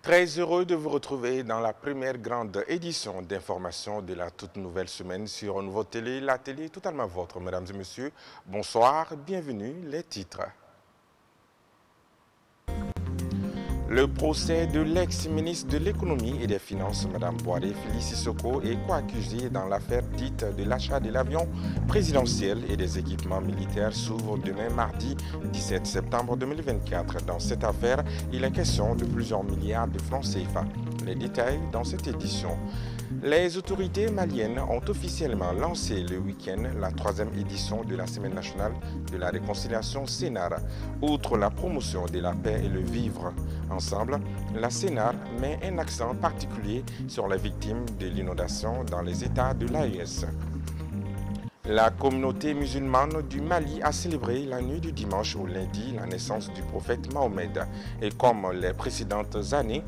Très heureux de vous retrouver dans la première grande édition d'information de la toute nouvelle semaine sur Nouveau Télé, la télé totalement vôtre. Mesdames et messieurs, bonsoir, bienvenue, les titres. Le procès de l'ex-ministre de l'économie et des finances, Mme Boiré Félix Sissoko, est co-accusée dans l'affaire dite de l'achat de l'avion présidentiel et des équipements militaires s'ouvre demain mardi 17 septembre 2024. Dans cette affaire, il est question de plusieurs milliards de francs CFA. Les détails dans cette édition. Les autorités maliennes ont officiellement lancé le week-end la 3e édition de la Semaine nationale de la réconciliation CNAR. Outre la promotion de la paix et le vivre ensemble, la CNAR met un accent particulier sur les victimes de l'inondation dans les États de l'AES. La communauté musulmane du Mali a célébré la nuit du dimanche au lundi la naissance du prophète Mahomet. Et comme les précédentes années,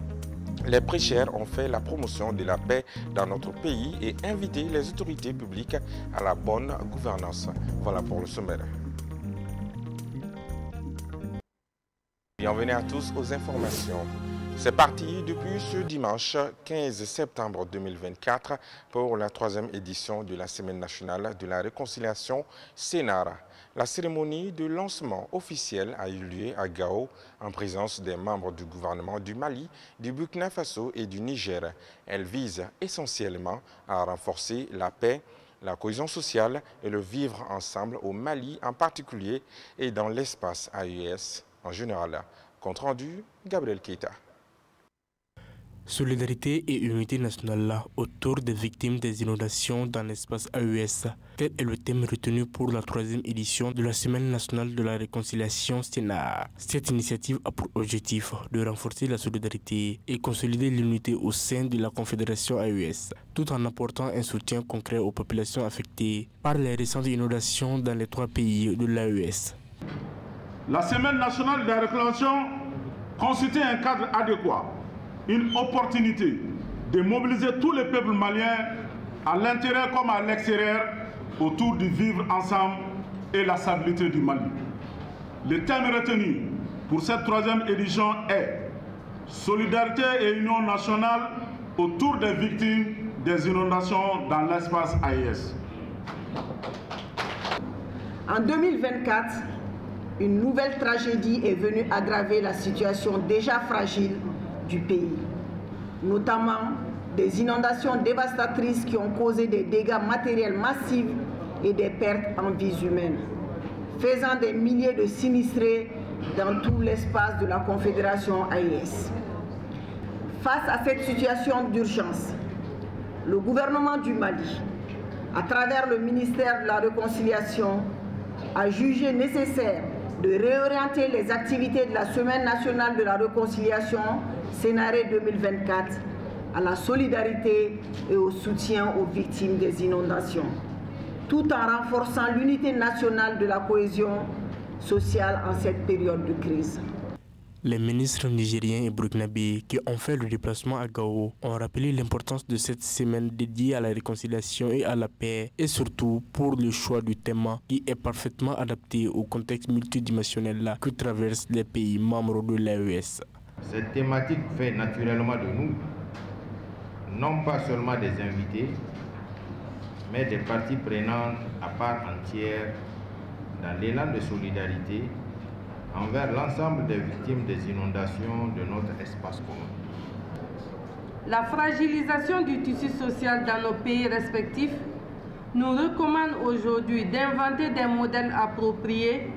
les prêcheurs ont fait la promotion de la paix dans notre pays et invité les autorités publiques à la bonne gouvernance. Voilà pour le sommaire. Bienvenue à tous aux informations. C'est parti depuis ce dimanche 15 septembre 2024 pour la 3e édition de la Semaine nationale de la réconciliation CNAR. La cérémonie de lancement officiel a eu lieu à Gao en présence des membres du gouvernement du Mali, du Burkina Faso et du Niger. Elle vise essentiellement à renforcer la paix, la cohésion sociale et le vivre ensemble au Mali en particulier et dans l'espace AES en général. Compte rendu, Gabriel Keita. Solidarité et unité nationale autour des victimes des inondations dans l'espace AES. Tel est le thème retenu pour la 3e édition de la Semaine nationale de la réconciliation CNAR. Cette initiative a pour objectif de renforcer la solidarité et consolider l'unité au sein de la Confédération AES, tout en apportant un soutien concret aux populations affectées par les récentes inondations dans les 3 pays de l'AES. La Semaine nationale de la réconciliation constitue un cadre adéquat, une opportunité de mobiliser tous les peuples maliens à l'intérieur comme à l'extérieur autour du vivre ensemble et la stabilité du Mali. Le thème retenu pour cette 3e édition est Solidarité et union nationale autour des victimes des inondations dans l'espace AES. En 2024, une nouvelle tragédie est venue aggraver la situation déjà fragile du pays, notamment des inondations dévastatrices qui ont causé des dégâts matériels massifs et des pertes en vies humaines, faisant des milliers de sinistrés dans tout l'espace de la Confédération AES. Face à cette situation d'urgence, le gouvernement du Mali, à travers le ministère de la Réconciliation, a jugé nécessaire de réorienter les activités de la Semaine nationale de la réconciliation CNAR 2024 à la solidarité et au soutien aux victimes des inondations, tout en renforçant l'unité nationale de la cohésion sociale en cette période de crise. Les ministres nigériens et burkinabés qui ont fait le déplacement à Gao ont rappelé l'importance de cette semaine dédiée à la réconciliation et à la paix et surtout pour le choix du thème qui est parfaitement adapté au contexte multidimensionnel que traversent les pays membres de l'AES. Cette thématique fait naturellement de nous non pas seulement des invités, mais des parties prenantes à part entière dans l'élan de solidarité envers l'ensemble des victimes des inondations de notre espace commun. La fragilisation du tissu social dans nos pays respectifs nous recommande aujourd'hui d'inventer des modèles appropriés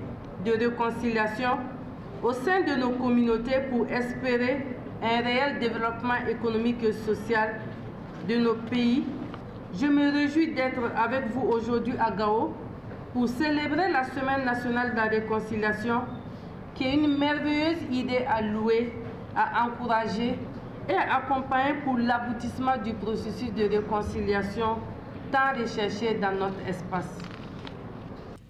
de réconciliation au sein de nos communautés pour espérer un réel développement économique et social de nos pays. Je me réjouis d'être avec vous aujourd'hui à Gao pour célébrer la Semaine nationale de la réconciliation, qui est une merveilleuse idée à louer, à encourager et à accompagner pour l'aboutissement du processus de réconciliation tant recherché dans notre espace.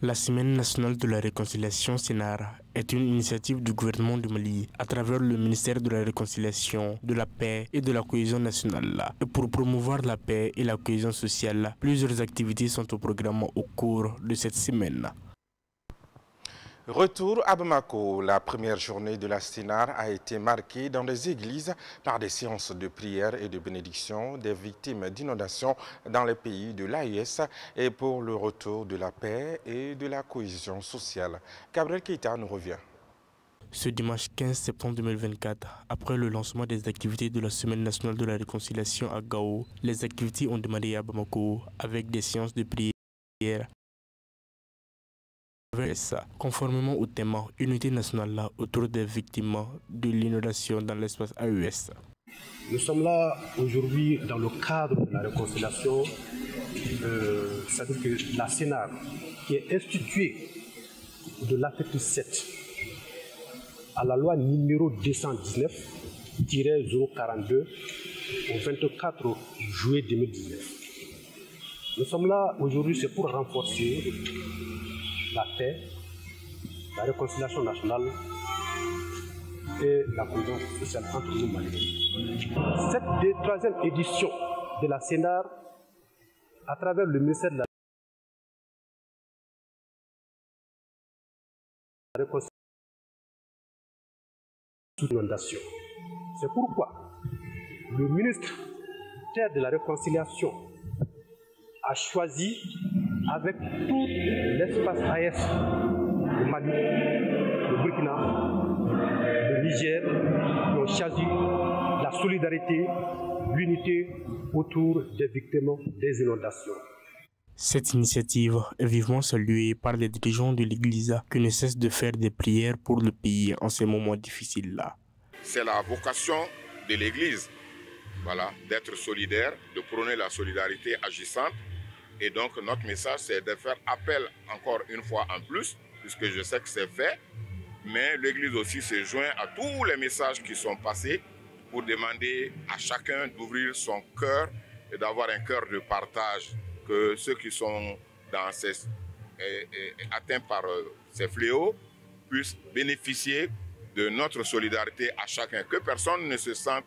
La Semaine nationale de la réconciliation CNAR est une initiative du gouvernement du Mali à travers le ministère de la Réconciliation, de la Paix et de la Cohésion nationale. Et pour promouvoir la paix et la cohésion sociale, plusieurs activités sont au programme au cours de cette semaine. Retour à Bamako, la première journée de la Sénat a été marquée dans les églises par des séances de prière et de bénédiction des victimes d'inondations dans les pays de l'AES et pour le retour de la paix et de la cohésion sociale. Gabriel Keita nous revient. Ce dimanche 15 septembre 2024, après le lancement des activités de la Semaine nationale de la réconciliation à Gao, les activités ont démarré à Bamako avec des séances de prière. Conformément au thème Unité nationale autour des victimes de l'inondation dans l'espace AES. Nous sommes là aujourd'hui dans le cadre de la réconciliation, c'est-à-dire que la Sénat, qui est instituée de l'article 7 à la loi numéro 219-042 au 24 juillet 2019. Nous sommes là aujourd'hui, c'est pour renforcer la paix, la réconciliation nationale et la cohésion sociale entre nous Maliens. Cette troisième édition de la Sénat, à travers le ministère de la réconciliation, c'est pourquoi le ministre de la Réconciliation a choisi avec tout l'espace AES, le Mali, le Burkina, le Niger, qui ont choisi la solidarité, l'unité autour des victimes des inondations. Cette initiative est vivement saluée par les dirigeants de l'Église qui ne cessent de faire des prières pour le pays en ces moments difficiles-là. C'est la vocation de l'Église, voilà, d'être solidaire, de prôner la solidarité agissante. Et donc notre message, c'est de faire appel encore une fois en plus, puisque je sais que c'est fait, mais l'Église aussi se joint à tous les messages qui sont passés pour demander à chacun d'ouvrir son cœur et d'avoir un cœur de partage, que ceux qui sont atteints par ces fléaux puissent bénéficier de notre solidarité à chacun, que personne ne se sente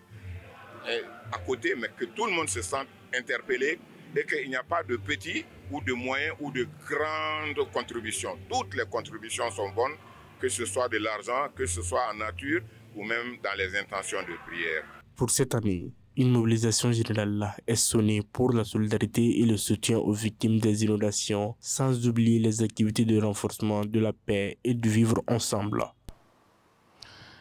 à côté, mais que tout le monde se sente interpellé et qu'il n'y a pas de petits ou de moyens ou de grandes contributions. Toutes les contributions sont bonnes, que ce soit de l'argent, que ce soit en nature ou même dans les intentions de prière. Pour cette année, une mobilisation générale est sonnée pour la solidarité et le soutien aux victimes des inondations, sans oublier les activités de renforcement de la paix et du vivre ensemble.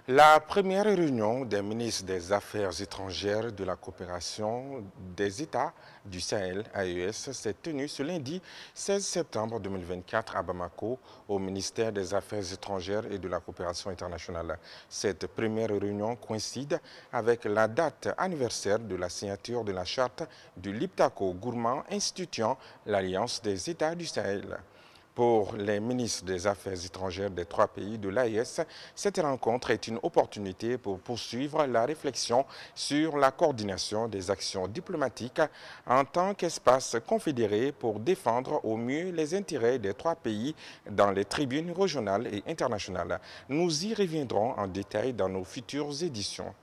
La première réunion des ministres des Affaires étrangères de la coopération des États du Sahel, AES, s'est tenue ce lundi 16 septembre 2024 à Bamako, au ministère des Affaires étrangères et de la coopération internationale. Cette première réunion coïncide avec la date anniversaire de la signature de la charte du Liptako Gourmand instituant l'Alliance des États du Sahel. Pour les ministres des Affaires étrangères des trois pays de l'AES, cette rencontre est une opportunité pour poursuivre la réflexion sur la coordination des actions diplomatiques en tant qu'espace confédéré pour défendre au mieux les intérêts des trois pays dans les tribunes régionales et internationales. Nous y reviendrons en détail dans nos futures éditions.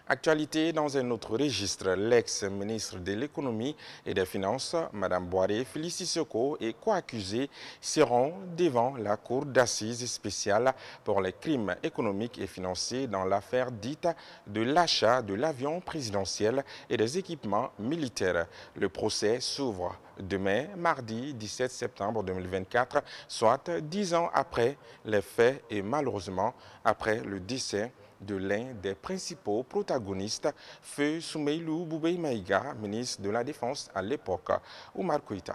Actualité dans un autre registre, l'ex-ministre de l'économie et des finances, Mme Boiré Félicie Sissoko, et co-accusés seront devant la cour d'assises spéciale pour les crimes économiques et financiers dans l'affaire dite de l'achat de l'avion présidentiel et des équipements militaires. Le procès s'ouvre demain, mardi 17 septembre 2024, soit 10 ans après les faits et malheureusement après le décès de l'un des principaux protagonistes, feu Soumeilou Boubei Maïga, ministre de la Défense à l'époque, Oumar Koïta.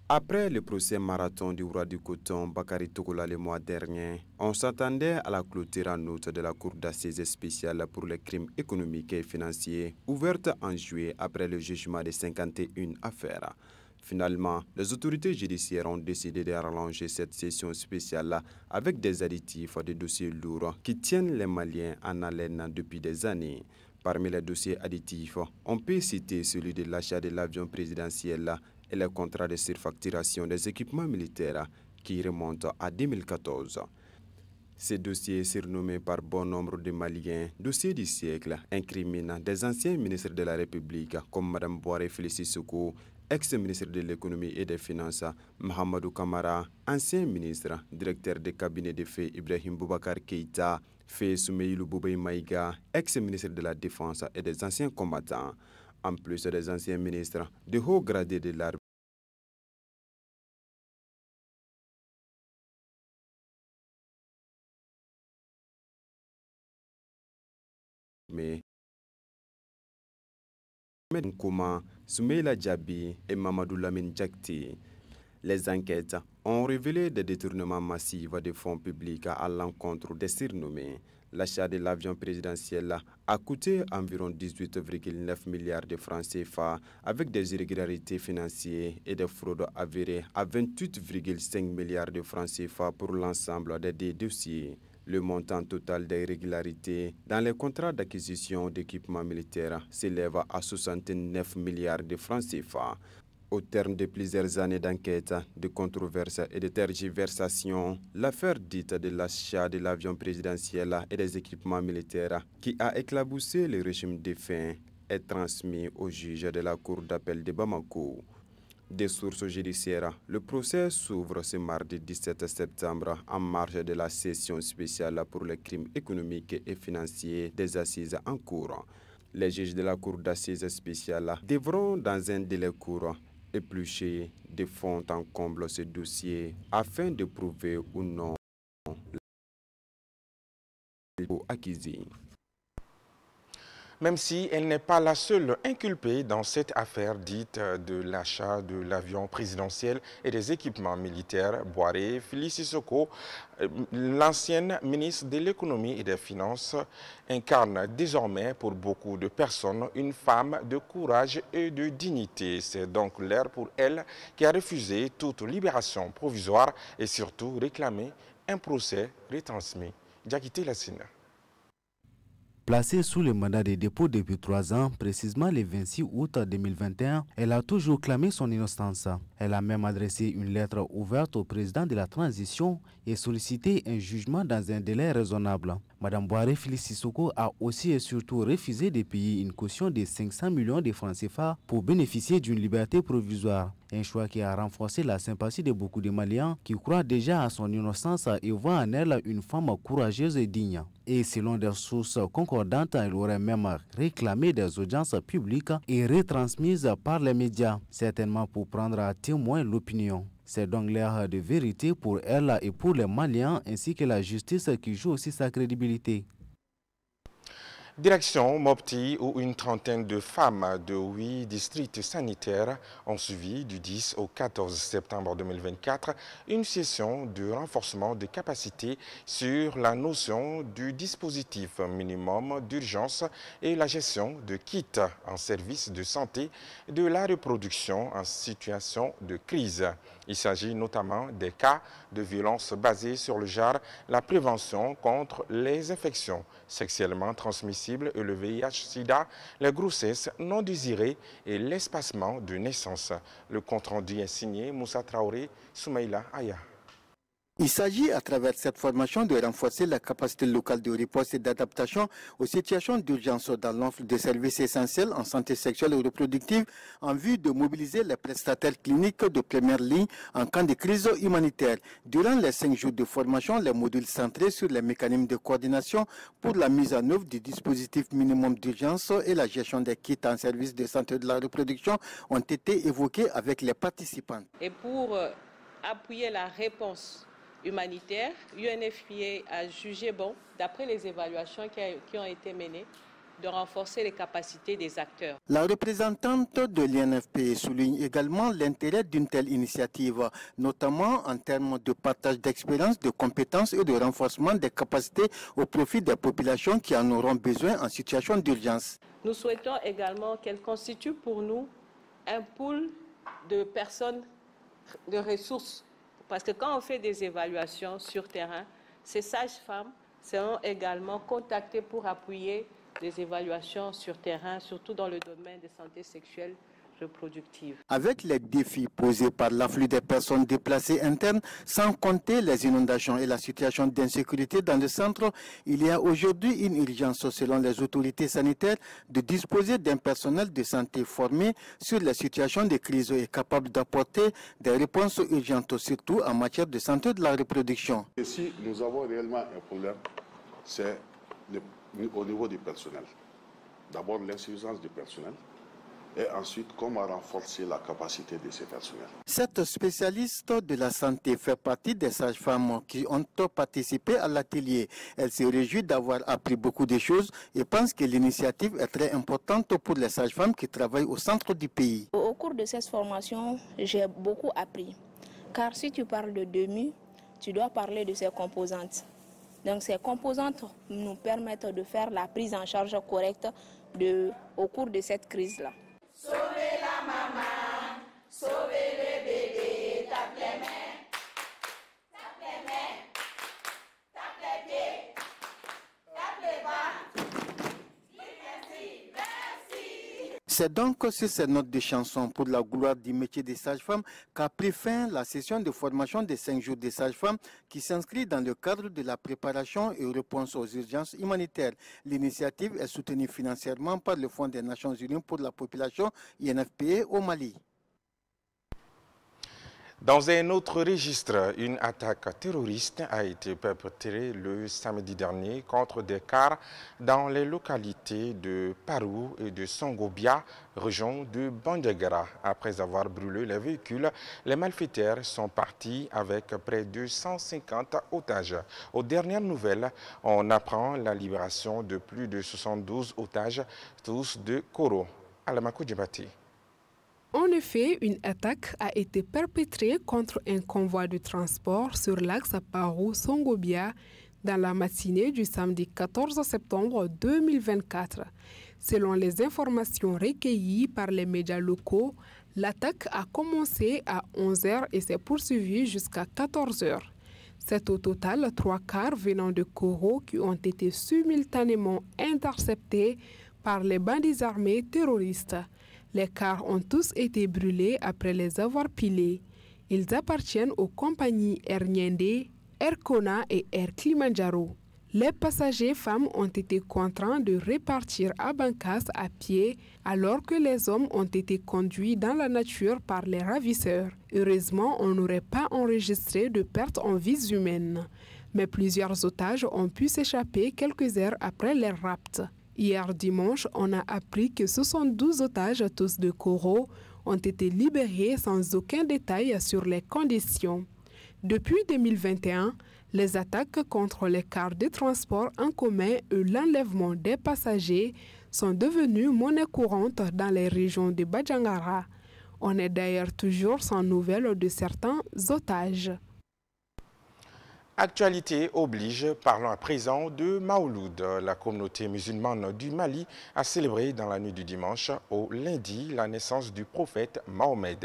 Après le procès marathon du roi du coton Bakary Togola le mois dernier, on s'attendait à la clôture en août de la cour d'assises spéciale pour les crimes économiques et financiers, ouverte en juillet après le jugement de 51 affaires. Finalement, les autorités judiciaires ont décidé de rallonger cette session spéciale avec des additifs de dossiers lourds qui tiennent les Maliens en haleine depuis des années. Parmi les dossiers additifs, on peut citer celui de l'achat de l'avion présidentiel et le contrat de surfacturation des équipements militaires qui remontent à 2014. Ces dossiers, surnommés par bon nombre de Maliens dossiers du siècle, incriminent des anciens ministres de la République comme Mme Boiré Félicie Sissoko ex-ministre de l'économie et des finances Mahamadou Kamara, ancien ministre, directeur de cabinet de Fé Ibrahim Boubacar Keïta, Fé Soumeïlou Boubei Maïga, ex-ministre de la Défense et des anciens combattants, en plus des anciens ministres de haut gradé de l'armée. Mais Nkouma, Soumeïla Djabi et Mamadou Lamine Djakti. Les enquêtes ont révélé des détournements massifs de fonds publics à l'encontre des surnommés. L'achat de l'avion présidentiel a coûté environ 18,9 milliards de francs CFA avec des irrégularités financières et des fraudes avérées à 28,5 milliards de francs CFA pour l'ensemble des dossiers. Le montant total des irrégularités dans les contrats d'acquisition d'équipements militaires s'élève à 69 milliards de francs CFA. Au terme de plusieurs années d'enquête, de controverses et de tergiversations, l'affaire dite de l'achat de l'avion présidentiel et des équipements militaires qui a éclaboussé le régime défunt est transmise au juge de la Cour d'appel de Bamako. Des sources judiciaires, le procès s'ouvre ce mardi 17 septembre en marge de la session spéciale pour les crimes économiques et financiers des assises en cours. Les juges de la Cour d'assises spéciale devront, dans un délai court, éplucher de fond en comble ce dossier afin de prouver ou non l'acquis. Même si elle n'est pas la seule inculpée dans cette affaire dite de l'achat de l'avion présidentiel et des équipements militaires, Boiré Félix Sissoko, l'ancienne ministre de l'économie et des finances, incarne désormais pour beaucoup de personnes une femme de courage et de dignité. C'est donc l'heure pour elle qui a refusé toute libération provisoire et surtout réclamé un procès retransmis. Diakité Lassina. Placée sous le mandat de dépôt depuis 3 ans, précisément le 26 août 2021, elle a toujours clamé son innocence. Elle a même adressé une lettre ouverte au président de la transition et sollicité un jugement dans un délai raisonnable. Madame Boiré Félix Sissoko a aussi et surtout refusé de payer une caution de 500 millions de francs CFA pour bénéficier d'une liberté provisoire. Un choix qui a renforcé la sympathie de beaucoup de Maliens qui croient déjà à son innocence et voient en elle une femme courageuse et digne. Et selon des sources concordantes, elle aurait même réclamé des audiences publiques et retransmises par les médias, certainement pour prendre à témoin l'opinion. C'est donc l'heure de vérité pour elle et pour les Maliens, ainsi que la justice qui joue aussi sa crédibilité. Direction Mopti, où une trentaine de femmes de 8 districts sanitaires ont suivi du 10 au 14 septembre 2024 une session de renforcement des capacités sur la notion du dispositif minimum d'urgence et la gestion de kits en service de santé de la reproduction en situation de crise. Il s'agit notamment des cas de violence basés sur le genre, la prévention contre les infections sexuellement transmissibles et le VIH-Sida, les grossesses non désirées et l'espacement de naissance. Le compte-rendu est signé Moussa Traoré, Soumeïla Aya. Il s'agit à travers cette formation de renforcer la capacité locale de riposte et d'adaptation aux situations d'urgence dans l'offre de services essentiels en santé sexuelle et reproductive en vue de mobiliser les prestataires cliniques de première ligne en cas de crise humanitaire. Durant les 5 jours de formation, les modules centrés sur les mécanismes de coordination pour la mise en œuvre du dispositif minimum d'urgence et la gestion des kits en service de santé de la reproduction ont été évoqués avec les participants. Et pour appuyer la réponse humanitaire, UNFPA a jugé bon, d'après les évaluations qui ont été menées, de renforcer les capacités des acteurs. La représentante de l'UNFPA souligne également l'intérêt d'une telle initiative, notamment en termes de partage d'expériences, de compétences et de renforcement des capacités au profit des populations qui en auront besoin en situation d'urgence. Nous souhaitons également qu'elle constitue pour nous un pool de personnes, de ressources. Parce que quand on fait des évaluations sur terrain, ces sages-femmes seront également contactées pour appuyer des évaluations sur terrain, surtout dans le domaine de santé sexuelle, reproductive. Avec les défis posés par l'afflux des personnes déplacées internes, sans compter les inondations et la situation d'insécurité dans le centre, il y a aujourd'hui une urgence selon les autorités sanitaires de disposer d'un personnel de santé formé sur les situations de crise et capable d'apporter des réponses urgentes, surtout en matière de santé de la reproduction. Et si nous avons réellement un problème, c'est au niveau du personnel. D'abord l'insuffisance du personnel et ensuite comment renforcer la capacité de ces personnels. Cette spécialiste de la santé fait partie des sages-femmes qui ont participé à l'atelier. Elle se réjouit d'avoir appris beaucoup de choses et pense que l'initiative est très importante pour les sages-femmes qui travaillent au centre du pays. Au cours de cette formation, j'ai beaucoup appris. Car si tu parles de demi, tu dois parler de ses composantes. Donc ces composantes nous permettent de faire la prise en charge correcte au cours de cette crise-là. Sauvez la maman, sauvez le bébé, tape les mains, tape les mains, tape les pieds, tape les bras. Merci, merci. C'est donc sur ces notes de chanson pour la gloire du métier des sages-femmes qu'a pris fin la session de formation des 5 jours des sages-femmes qui s'inscrit dans le cadre de la préparation et réponse aux urgences humanitaires. L'initiative est soutenue financièrement par le Fonds des Nations Unies pour la population INFPA au Mali. Dans un autre registre, une attaque terroriste a été perpétrée le samedi dernier contre des cars dans les localités de Parou et de Songobia, région de Bandiagara. Après avoir brûlé les véhicules, les malfaiteurs sont partis avec près de 150 otages. Aux dernières nouvelles, on apprend la libération de plus de 72 otages, tous de Koro. Alamako Djibati. En effet, une attaque a été perpétrée contre un convoi de transport sur l'axe Parou-Songobia dans la matinée du samedi 14 septembre 2024. Selon les informations recueillies par les médias locaux, l'attaque a commencé à 11h et s'est poursuivie jusqu'à 14h. C'est au total 3 cars venant de Koro qui ont été simultanément interceptés par les bandits armés terroristes. Les cars ont tous été brûlés après les avoir pilés. Ils appartiennent aux compagnies Air Nyende, Air Kona et Air Kilimanjaro. Les passagers femmes ont été contraints de repartir à Bankas à pied alors que les hommes ont été conduits dans la nature par les ravisseurs. Heureusement, on n'aurait pas enregistré de pertes en vies humaines. Mais plusieurs otages ont pu s'échapper quelques heures après les rapts. Hier dimanche, on a appris que 72 otages, tous de Koro, ont été libérés sans aucun détail sur les conditions. Depuis 2021, les attaques contre les cars de transport en commun et l'enlèvement des passagers sont devenues monnaie courante dans les régions de Badjangara. On est d'ailleurs toujours sans nouvelles de certains otages. Actualité oblige, parlons à présent de Maouloud. La communauté musulmane du Mali a célébré dans la nuit du dimanche au lundi la naissance du prophète Mahomet.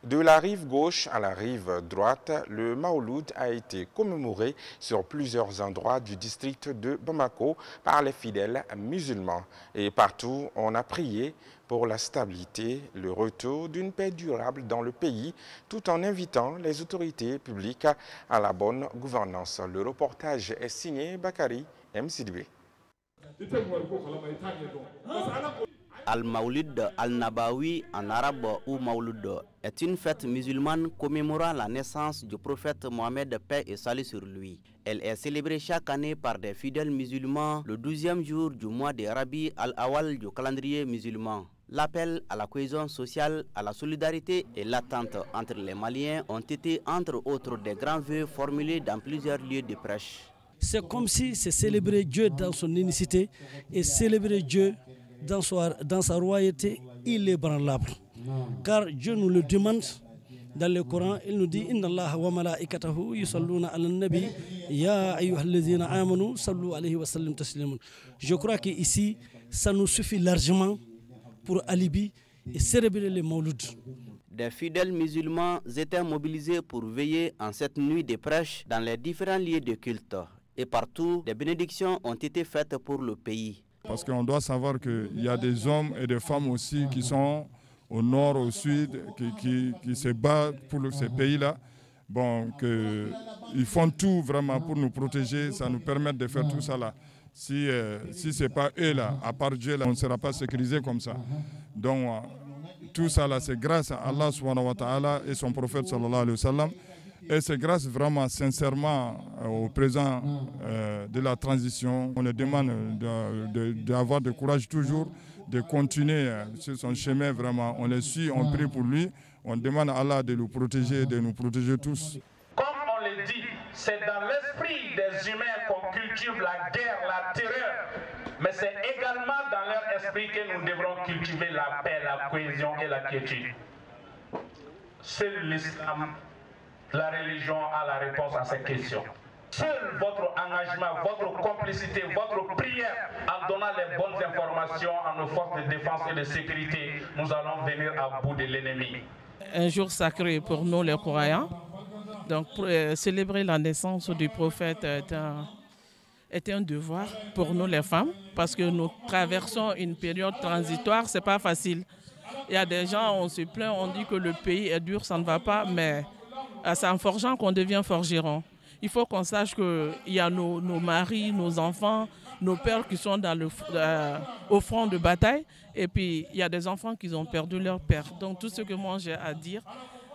De la rive gauche à la rive droite, le Maouloud a été commémoré sur plusieurs endroits du district de Bamako par les fidèles musulmans. Et partout, on a prié pour la stabilité, le retour d'une paix durable dans le pays, tout en invitant les autorités publiques à la bonne gouvernance. Le reportage est signé Bakari M. Sidibé. Al-Maulid al-Nabawi en arabe ou Maouloud est une fête musulmane commémorant la naissance du prophète Mohammed, paix et salut sur lui. Elle est célébrée chaque année par des fidèles musulmans le 12e jour du mois de Rabi al-Awal du calendrier musulman. L'appel à la cohésion sociale, à la solidarité et l'attente entre les Maliens ont été entre autres des grands vœux formulés dans plusieurs lieux de prêche. C'est comme si c'est célébrer Dieu dans son unicité et célébrer Dieu dans sa royauté inébranlable. Car Dieu nous le demande dans le Coran, il nous dit Inna Allah wa malaikatahu yusalluna ala nabi ya ayyuhallazina amanu sallu alayhi wa sallim taslimun. Je crois qu'ici, ça nous suffit largement pour alibi et célébrer les Maulouds. Des fidèles musulmans étaient mobilisés pour veiller en cette nuit de prêche dans les différents lieux de culte. Et partout, des bénédictions ont été faites pour le pays. Parce qu'on doit savoir qu'il y a des hommes et des femmes aussi qui sont au nord, au sud, qui se battent pour ces pays-là. Bon, ils font tout vraiment pour nous protéger, ça nous permet de faire tout ça là. Si ce n'est pas eux là, à part Dieu, là, on ne sera pas sécurisé comme ça. Donc, tout ça là, c'est grâce à Allah subhanahu wa ta'ala et son prophète sallallahu alayhi wa sallam. Et c'est grâce vraiment sincèrement au président de la transition. On lui demande d'avoir du courage toujours, de continuer sur son chemin vraiment. On le suit, on prie pour lui. On demande à Allah de nous protéger tous. Comme on le dit, c'est dans l'esprit des humains qu'on cultive la guerre, la terreur. Mais c'est également dans leur esprit que nous devrons cultiver la paix, la cohésion et la quiétude. Seul l'islam, la religion a la réponse à ces questions. Seul votre engagement, votre complicité, votre prière en donnant les bonnes informations à nos forces de défense et de sécurité, nous allons venir à bout de l'ennemi. Un jour sacré pour nous les croyants. Donc pour célébrer la naissance du prophète est un devoir pour nous les femmes parce que nous traversons une période transitoire, c'est pas facile. Il y a des gens, on se plaint, on dit que le pays est dur, ça ne va pas, mais c'est en forgeant qu'on devient forgeron. Il faut qu'on sache qu'il y a nos maris, nos enfants, nos pères qui sont au front de bataille. Et puis, il y a des enfants qui ont perdu leur père. Donc, tout ce que moi j'ai à dire,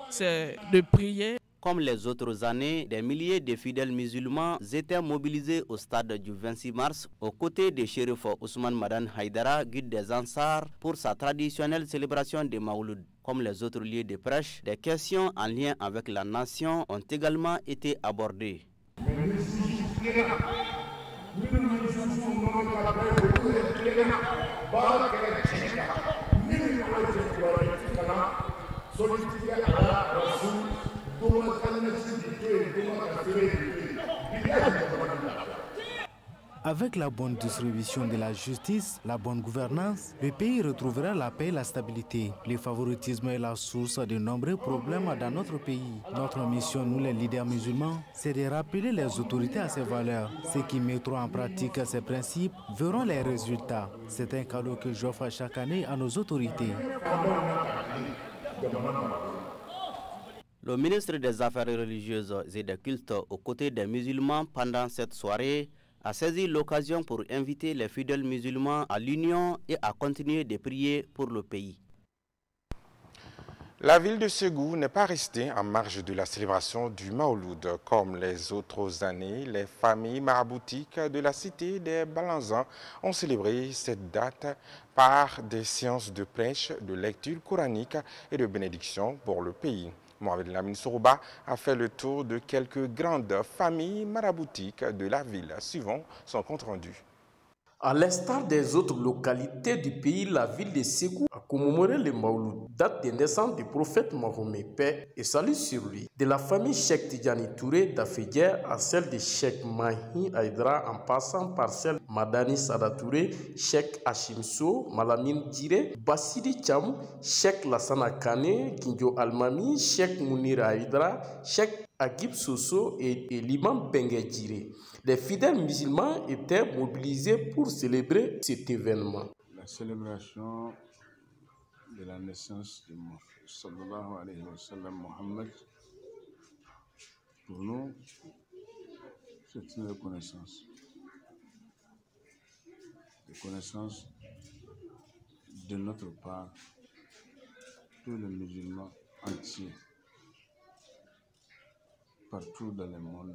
c'est de prier. Comme les autres années, des milliers de fidèles musulmans étaient mobilisés au stade du 26 mars aux côtés de Chérif Ousmane Madan Haïdara, guide des Ansar, pour sa traditionnelle célébration de Maouloud. Comme les autres lieux de prêche, des questions en lien avec la nation ont également été abordées. Avec la bonne distribution de la justice, la bonne gouvernance, le pays retrouvera la paix et la stabilité. Le favoritisme est la source de nombreux problèmes dans notre pays. Notre mission, nous les leaders musulmans, c'est de rappeler les autorités à ces valeurs. Ceux qui mettront en pratique ces principes verront les résultats. C'est un cadeau que j'offre chaque année à nos autorités. Le ministre des Affaires religieuses et des cultes aux côtés des musulmans pendant cette soirée a saisi l'occasion pour inviter les fidèles musulmans à l'union et à continuer de prier pour le pays. La ville de Ségou n'est pas restée en marge de la célébration du Maouloud. Comme les autres années, les familles maraboutiques de la cité des Balanzans ont célébré cette date par des séances de prêche, de lecture coranique et de bénédiction pour le pays. Mohamed Lamine Sourouba a fait le tour de quelques grandes familles maraboutiques de la ville. Suivant son compte-rendu. À l'instar des autres localités du pays, la ville de Ségou a commémoré le Maouloud, date de naissance du prophète Mahomet, paix et salut sur lui. De la famille Cheikh Tidjani Touré d'Afedjer à celle de Cheikh Mahi Haïdra, en passant par celle Madani Sada Touré, Cheikh Hashimso, Malamine Djire, Bassidi Cham, Cheikh Lassana Kane, Kinjo Almami, Cheikh Mounir Haïdra, Cheikh Agib Soso et l'imam Bengue Djire. Les fidèles musulmans étaient mobilisés pour célébrer cet événement. La célébration de la naissance de sallallahu alayhi wa sallam Mohammed, pour nous, c'est une reconnaissance. Reconnaissance de notre part, tous les musulmans entiers, partout dans le monde.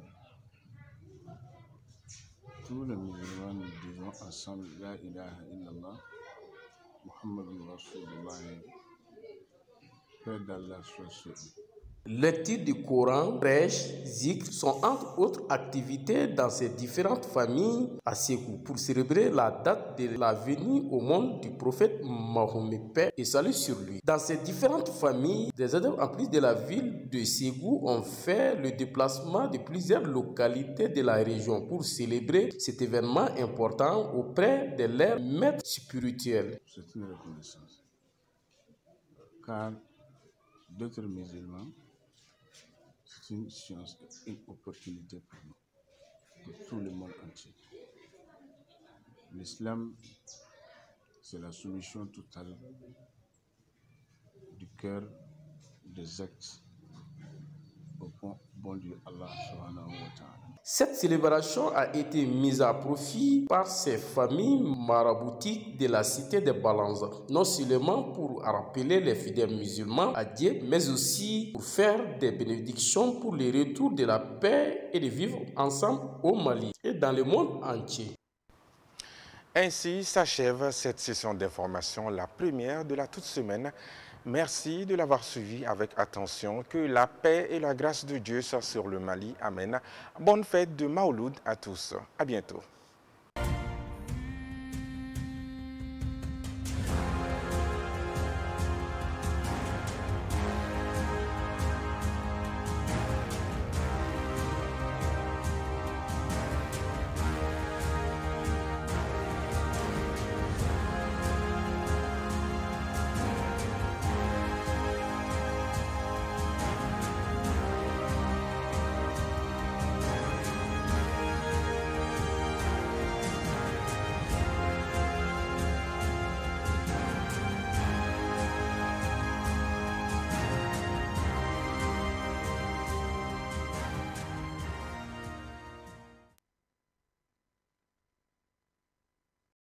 Tous les musulmans, nous disons ensemble La ilaha illallah, Muhammadun Rasulullah, paix d'Allah soit sur eux. Lecture du Coran, prêche, zikr sont entre autres activités dans ces différentes familles à Ségou pour célébrer la date de la venue au monde du prophète Mahomet, paix et salut sur lui. Dans ces différentes familles, des adeptes en plus de la ville de Ségou ont fait le déplacement de plusieurs localités de la région pour célébrer cet événement important auprès de leurs maîtres spirituels. C'est une reconnaissance, car d'autres musulmans, c'est une chance, une opportunité pour nous, pour tout le monde entier. L'islam, c'est la soumission totale du cœur des actes au bon Dieu Allah subhanahu wa ta'ala. Cette célébration a été mise à profit par ces familles maraboutiques de la cité de Balanza, non seulement pour rappeler les fidèles musulmans à Dieu, mais aussi pour faire des bénédictions pour le retour de la paix et de vivre ensemble au Mali et dans le monde entier. Ainsi s'achève cette session d'information, la première de la toute semaine. Merci de l'avoir suivi avec attention. Que la paix et la grâce de Dieu soient sur le Mali. Amen. Bonne fête de Maouloud à tous. À bientôt.